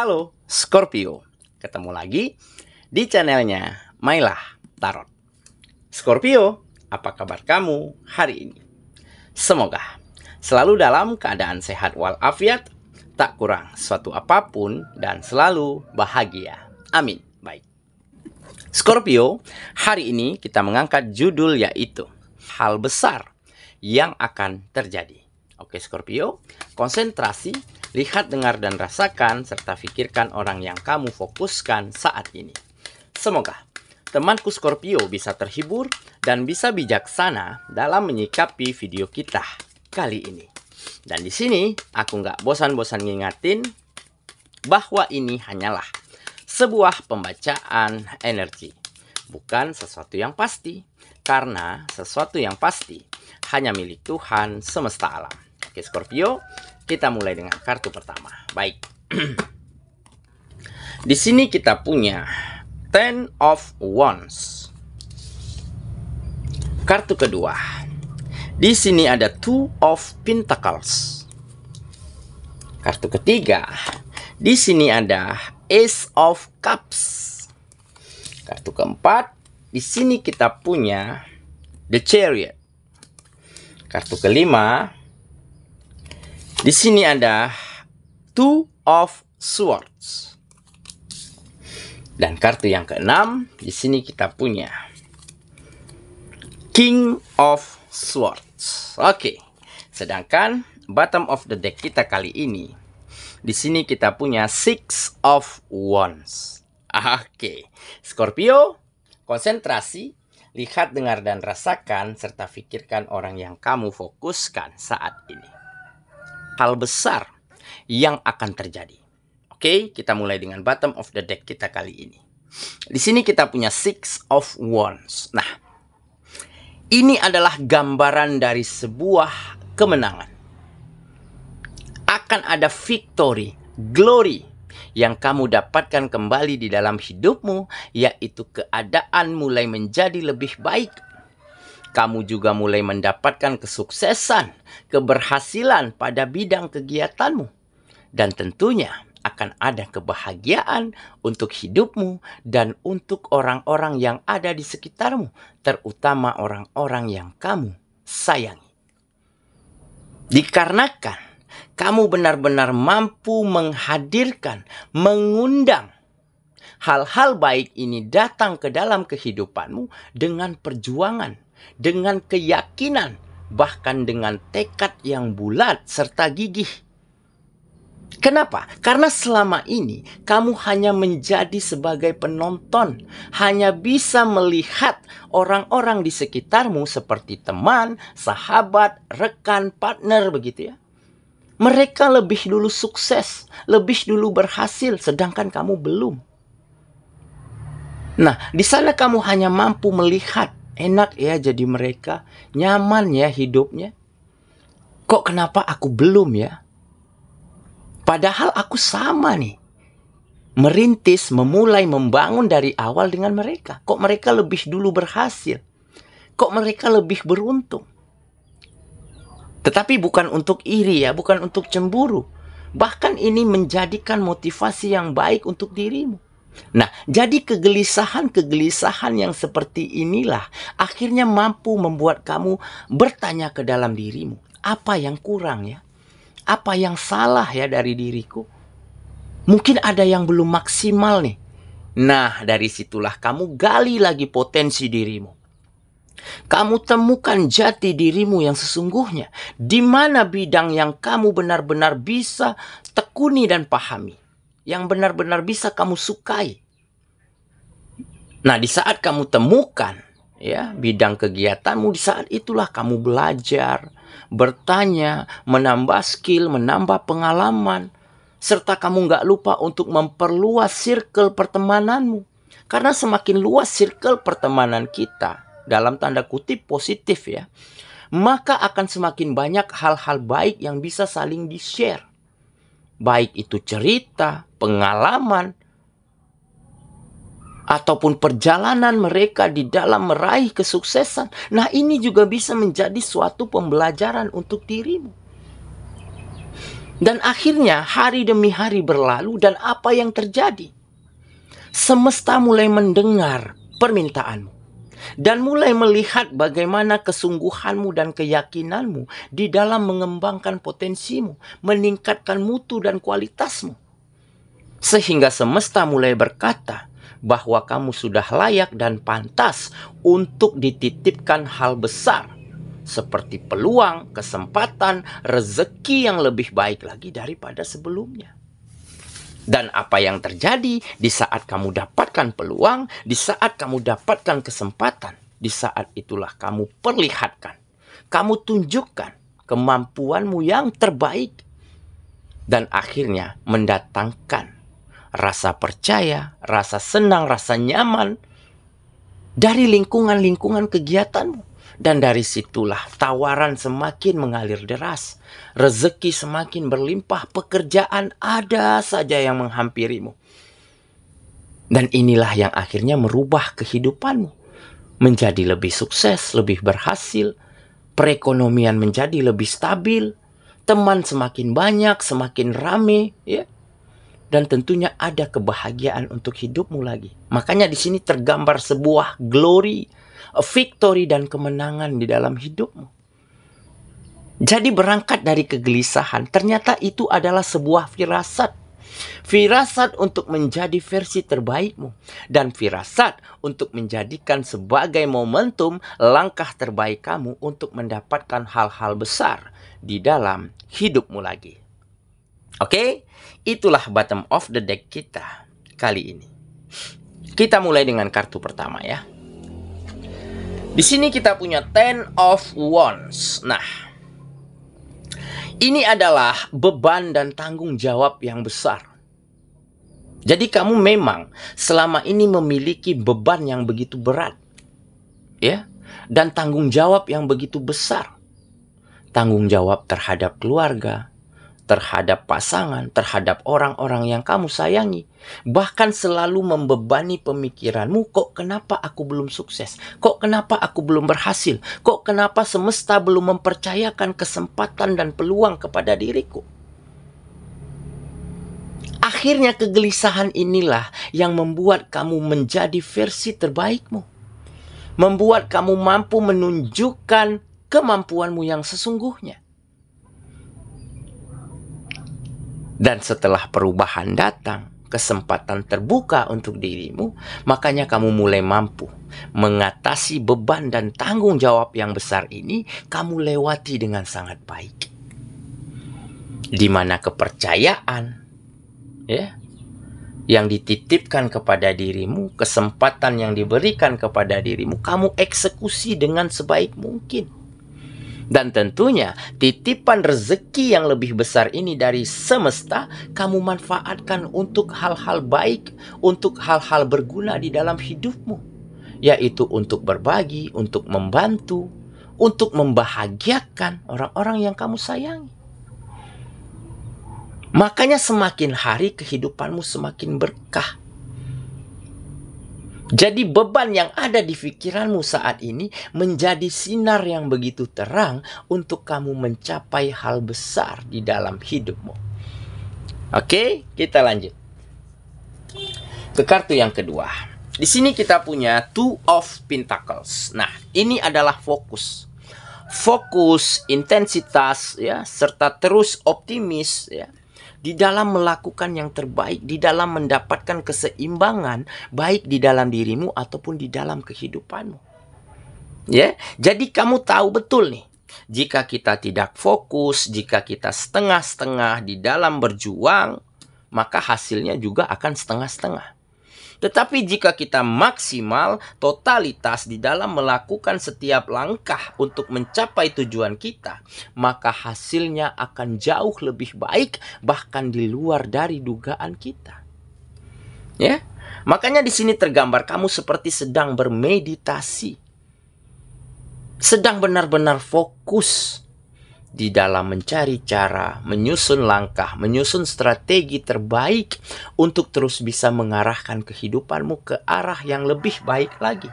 Halo Scorpio, ketemu lagi di channelnya Mailah Tarot. Scorpio, apa kabar kamu hari ini? Semoga selalu dalam keadaan sehat walafiat, tak kurang suatu apapun, dan selalu bahagia. Amin. Baik, Scorpio, hari ini kita mengangkat judul yaitu hal besar yang akan terjadi. Oke Scorpio, konsentrasi, lihat, dengar, dan rasakan, serta pikirkan orang yang kamu fokuskan saat ini. Semoga temanku Scorpio bisa terhibur dan bisa bijaksana dalam menyikapi video kita kali ini. Dan di sini aku nggak bosan-bosan ngingatin bahwa ini hanyalah sebuah pembacaan energi, bukan sesuatu yang pasti, karena sesuatu yang pasti hanya milik Tuhan semesta alam. Oke Scorpio, kita mulai dengan kartu pertama. Baik. Di sini kita punya Ten of Wands. Kartu kedua. Di sini ada Two of Pentacles. Kartu ketiga. Di sini ada Ace of Cups. Kartu keempat. Di sini kita punya The Chariot. Kartu kelima. Di sini ada Two of Swords. Dan kartu yang keenam, di sini kita punya King of Swords. Oke. Sedangkan bottom of the deck kita kali ini, di sini kita punya Six of Wands. Oke. Scorpio, konsentrasi, lihat, dengar, dan rasakan, serta pikirkan orang yang kamu fokuskan saat ini. Hal besar yang akan terjadi. Oke, kita mulai dengan bottom of the deck kita kali ini. Di sini kita punya Six of Wands. Nah, ini adalah gambaran dari sebuah kemenangan. Akan ada victory, glory yang kamu dapatkan kembali di dalam hidupmu, yaitu keadaan mulai menjadi lebih baik. Kamu juga mulai mendapatkan kesuksesan, keberhasilan pada bidang kegiatanmu. Dan tentunya akan ada kebahagiaan untuk hidupmu dan untuk orang-orang yang ada di sekitarmu, terutama orang-orang yang kamu sayangi. Dikarenakan kamu benar-benar mampu menghadirkan, mengundang hal-hal baik ini datang ke dalam kehidupanmu dengan perjuangan, dengan keyakinan, bahkan dengan tekad yang bulat serta gigih. Kenapa? Karena selama ini kamu hanya menjadi sebagai penonton, hanya bisa melihat orang-orang di sekitarmu seperti teman, sahabat, rekan, partner, begitu ya. Mereka lebih dulu sukses, lebih dulu berhasil, sedangkan kamu belum. Nah, di sana kamu hanya mampu melihat, enak ya jadi mereka, nyaman ya hidupnya. Kok kenapa aku belum ya? Padahal aku sama nih. Merintis, memulai, membangun dari awal dengan mereka. Kok mereka lebih dulu berhasil? Kok mereka lebih beruntung? Tetapi bukan untuk iri ya, bukan untuk cemburu. Bahkan ini menjadikan motivasi yang baik untuk dirimu. Nah, jadi kegelisahan yang seperti inilah akhirnya mampu membuat kamu bertanya ke dalam dirimu. Apa yang kurang ya? Apa yang salah ya dari diriku? Mungkin ada yang belum maksimal nih. Nah, dari situlah kamu gali lagi potensi dirimu. Kamu temukan jati dirimu yang sesungguhnya. Di mana bidang yang kamu benar-benar bisa tekuni dan pahami. Yang benar-benar bisa kamu sukai. Nah, di saat kamu temukan ya bidang kegiatanmu, di saat itulah kamu belajar, bertanya, menambah skill, menambah pengalaman, serta kamu nggak lupa untuk memperluas circle pertemananmu. Karena semakin luas circle pertemanan kita, dalam tanda kutip positif ya, maka akan semakin banyak hal-hal baik yang bisa saling di-share. Baik itu cerita, pengalaman, ataupun perjalanan mereka di dalam meraih kesuksesan. Nah, ini juga bisa menjadi suatu pembelajaran untuk dirimu. Dan akhirnya hari demi hari berlalu dan apa yang terjadi? Semesta mulai mendengar permintaanmu dan mulai melihat bagaimana kesungguhanmu dan keyakinanmu di dalam mengembangkan potensimu, meningkatkan mutu dan kualitasmu. Sehingga semesta mulai berkata bahwa kamu sudah layak dan pantas untuk dititipkan hal besar, seperti peluang, kesempatan, rezeki yang lebih baik lagi daripada sebelumnya. Dan apa yang terjadi di saat kamu dapatkan peluang, di saat kamu dapatkan kesempatan, di saat itulah kamu perlihatkan, kamu tunjukkan kemampuanmu yang terbaik. Dan akhirnya mendatangkan rasa percaya, rasa senang, rasa nyaman dari lingkungan-lingkungan kegiatanmu. Dan dari situlah tawaran semakin mengalir deras. Rezeki semakin berlimpah. Pekerjaan ada saja yang menghampirimu. Dan inilah yang akhirnya merubah kehidupanmu. Menjadi lebih sukses, lebih berhasil. Perekonomian menjadi lebih stabil. Teman semakin banyak, semakin rame. Ya. Dan tentunya ada kebahagiaan untuk hidupmu lagi. Makanya di sini tergambar sebuah glory, victory dan kemenangan di dalam hidupmu. Jadi berangkat dari kegelisahan, ternyata itu adalah sebuah firasat. Firasat untuk menjadi versi terbaikmu. Dan firasat untuk menjadikan sebagai momentum langkah terbaik kamu untuk mendapatkan hal-hal besar di dalam hidupmu lagi. Oke, itulah bottom of the deck kita kali ini. Kita mulai dengan kartu pertama ya. Di sini kita punya Ten of Wands. Nah, ini adalah beban dan tanggung jawab yang besar. Jadi kamu memang selama ini memiliki beban yang begitu berat. Ya, dan tanggung jawab yang begitu besar. Tanggung jawab terhadap keluarga, terhadap pasangan, terhadap orang-orang yang kamu sayangi. Bahkan selalu membebani pemikiranmu, kok kenapa aku belum sukses? Kok kenapa aku belum berhasil? Kok kenapa semesta belum mempercayakan kesempatan dan peluang kepada diriku? Akhirnya kegelisahan inilah yang membuat kamu menjadi versi terbaikmu. Membuat kamu mampu menunjukkan kemampuanmu yang sesungguhnya. Dan setelah perubahan datang, kesempatan terbuka untuk dirimu, makanya kamu mulai mampu mengatasi beban dan tanggung jawab yang besar ini, kamu lewati dengan sangat baik. Di mana kepercayaan ya, yang dititipkan kepada dirimu, kesempatan yang diberikan kepada dirimu, kamu eksekusi dengan sebaik mungkin. Dan tentunya titipan rezeki yang lebih besar ini dari semesta kamu manfaatkan untuk hal-hal baik, untuk hal-hal berguna di dalam hidupmu. Yaitu untuk berbagi, untuk membantu, untuk membahagiakan orang-orang yang kamu sayangi. Makanya semakin hari kehidupanmu semakin berkah. Jadi beban yang ada di pikiranmu saat ini menjadi sinar yang begitu terang untuk kamu mencapai hal besar di dalam hidupmu. Oke, kita lanjut ke kartu yang kedua. Di sini kita punya Two of Pentacles. Nah, ini adalah fokus. Fokus, intensitas ya, serta terus optimis ya. Di dalam melakukan yang terbaik, di dalam mendapatkan keseimbangan, baik di dalam dirimu ataupun di dalam kehidupanmu. Ya, jadi kamu tahu betul nih, jika kita tidak fokus, jika kita setengah-setengah di dalam berjuang, maka hasilnya juga akan setengah-setengah. Tetapi jika kita maksimal, totalitas di dalam melakukan setiap langkah untuk mencapai tujuan kita, maka hasilnya akan jauh lebih baik, bahkan di luar dari dugaan kita. Ya, makanya di sini tergambar kamu seperti sedang bermeditasi, sedang benar-benar fokus di dalam mencari cara, menyusun langkah, menyusun strategi terbaik untuk terus bisa mengarahkan kehidupanmu ke arah yang lebih baik lagi.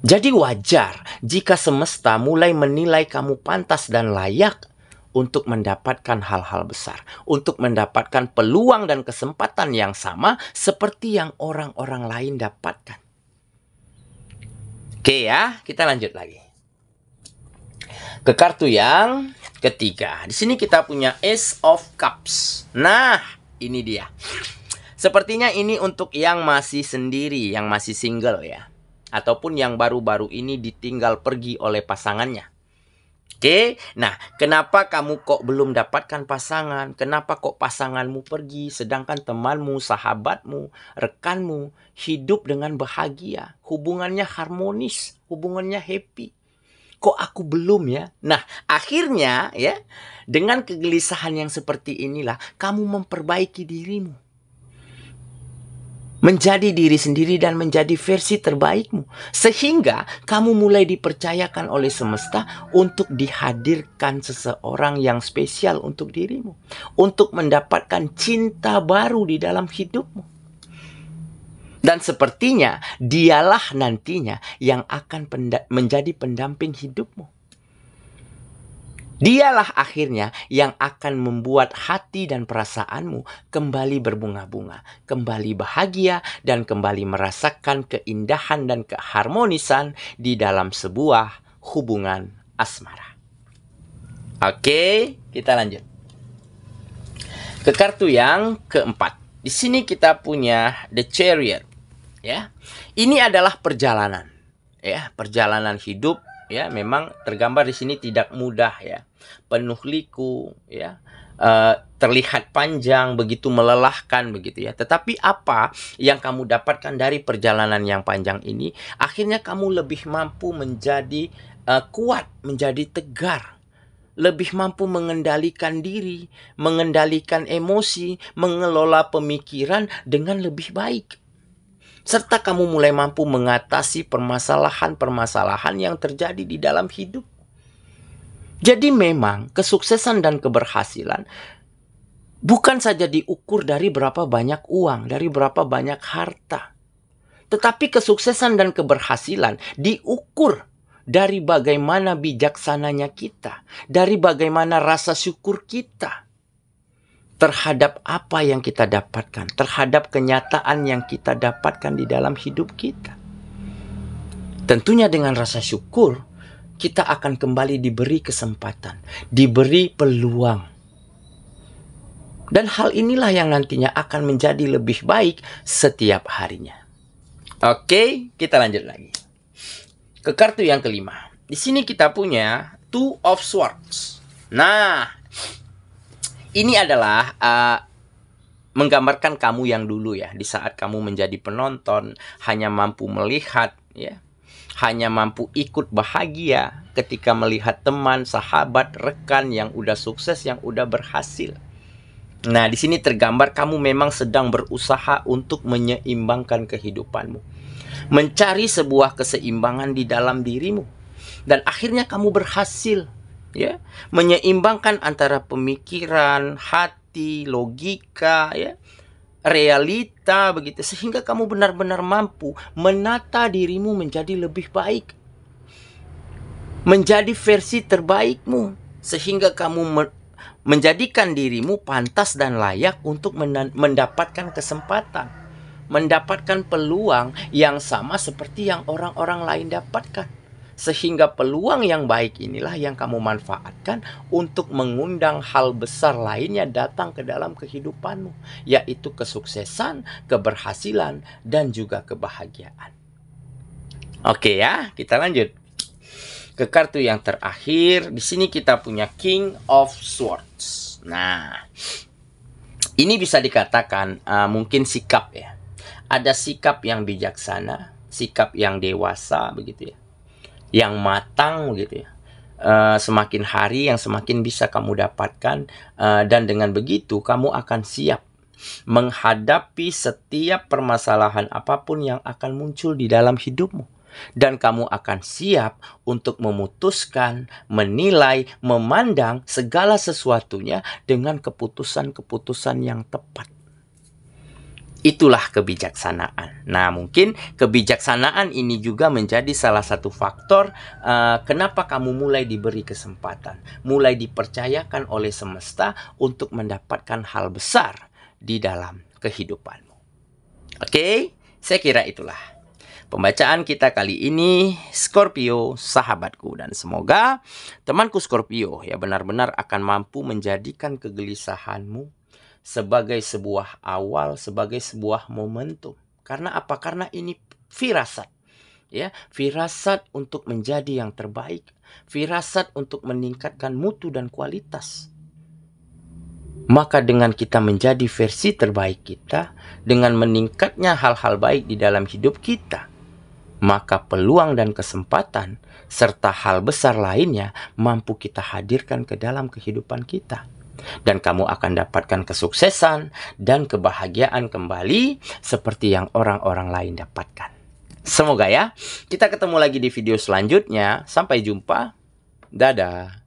Jadi wajar jika semesta mulai menilai kamu pantas dan layak untuk mendapatkan hal-hal besar, untuk mendapatkan peluang dan kesempatan yang sama seperti yang orang-orang lain dapatkan. Oke ya, kita lanjut lagi. Ke kartu yang ketiga. Di sini kita punya Ace of Cups. Nah, ini dia. Sepertinya ini untuk yang masih sendiri, yang masih single ya. Ataupun yang baru-baru ini ditinggal pergi oleh pasangannya. Oke, nah kenapa kamu kok belum dapatkan pasangan? Kenapa kok pasanganmu pergi sedangkan temanmu, sahabatmu, rekanmu hidup dengan bahagia, hubungannya harmonis, hubungannya happy? Kok aku belum ya? Nah, akhirnya ya, dengan kegelisahan yang seperti inilah kamu memperbaiki dirimu. Menjadi diri sendiri dan menjadi versi terbaikmu. Sehingga kamu mulai dipercayakan oleh semesta untuk dihadirkan seseorang yang spesial untuk dirimu. Untuk mendapatkan cinta baru di dalam hidupmu. Dan sepertinya dialah nantinya yang akan menjadi pendamping hidupmu. Dialah akhirnya yang akan membuat hati dan perasaanmu kembali berbunga-bunga, kembali bahagia, dan kembali merasakan keindahan dan keharmonisan di dalam sebuah hubungan asmara. Oke, kita lanjut. Ke kartu yang keempat. Di sini kita punya The Chariot. Ya, ini adalah perjalanan. Ya, perjalanan hidup. Ya, memang tergambar di sini tidak mudah ya, penuh liku ya, terlihat panjang, begitu melelahkan begitu ya. Tetapi apa yang kamu dapatkan dari perjalanan yang panjang ini? Akhirnya kamu lebih mampu menjadi kuat, menjadi tegar, lebih mampu mengendalikan diri, mengendalikan emosi, mengelola pemikiran dengan lebih baik. Serta kamu mulai mampu mengatasi permasalahan-permasalahan yang terjadi di dalam hidup. Jadi memang kesuksesan dan keberhasilan bukan saja diukur dari berapa banyak uang, dari berapa banyak harta. Tetapi kesuksesan dan keberhasilan diukur dari bagaimana bijaksananya kita, dari bagaimana rasa syukur kita terhadap apa yang kita dapatkan, terhadap kenyataan yang kita dapatkan di dalam hidup kita. Tentunya dengan rasa syukur, kita akan kembali diberi kesempatan, diberi peluang. Dan hal inilah yang nantinya akan menjadi lebih baik setiap harinya. Oke, kita lanjut lagi. Ke kartu yang kelima. Di sini kita punya Two of Swords. Nah, ini adalah menggambarkan kamu yang dulu ya. Di saat kamu menjadi penonton, hanya mampu melihat ya. Hanya mampu ikut bahagia ketika melihat teman, sahabat, rekan yang udah sukses, yang udah berhasil. Nah, di sini tergambar kamu memang sedang berusaha untuk menyeimbangkan kehidupanmu. Mencari sebuah keseimbangan di dalam dirimu. Dan akhirnya kamu berhasil. Ya, menyeimbangkan antara pemikiran, hati, logika, ya, realita begitu, sehingga kamu benar-benar mampu menata dirimu menjadi lebih baik, menjadi versi terbaikmu, sehingga kamu menjadikan dirimu pantas dan layak untuk mendapatkan kesempatan, mendapatkan peluang yang sama seperti yang orang-orang lain dapatkan. Sehingga peluang yang baik inilah yang kamu manfaatkan untuk mengundang hal besar lainnya datang ke dalam kehidupanmu. Yaitu kesuksesan, keberhasilan, dan juga kebahagiaan. Oke ya, kita lanjut. Ke kartu yang terakhir, di sini kita punya King of Swords. Nah, ini bisa dikatakan mungkin sikap ya. Ada sikap yang bijaksana, sikap yang dewasa begitu ya. Yang matang gitu ya. Semakin hari yang semakin bisa kamu dapatkan, dan dengan begitu kamu akan siap menghadapi setiap permasalahan apapun yang akan muncul di dalam hidupmu. Dan kamu akan siap untuk memutuskan, menilai, memandang segala sesuatunya dengan keputusan-keputusan yang tepat. Itulah kebijaksanaan. Nah, mungkin kebijaksanaan ini juga menjadi salah satu faktor kenapa kamu mulai diberi kesempatan, mulai dipercayakan oleh semesta untuk mendapatkan hal besar di dalam kehidupanmu. Oke, saya kira itulah pembacaan kita kali ini, Scorpio, sahabatku. Dan semoga temanku Scorpio ya benar-benar akan mampu menjadikan kegelisahanmu sebagai sebuah awal, sebagai sebuah momentum. Karena apa? Karena ini firasat. Ya, firasat untuk menjadi yang terbaik, firasat untuk meningkatkan mutu dan kualitas. Maka dengan kita menjadi versi terbaik kita, dengan meningkatnya hal-hal baik di dalam hidup kita, maka peluang dan kesempatan serta hal besar lainnya mampu kita hadirkan ke dalam kehidupan kita. Dan kamu akan dapatkan kesuksesan dan kebahagiaan kembali seperti yang orang-orang lain dapatkan. Semoga ya, kita ketemu lagi di video selanjutnya. Sampai jumpa. Dadah.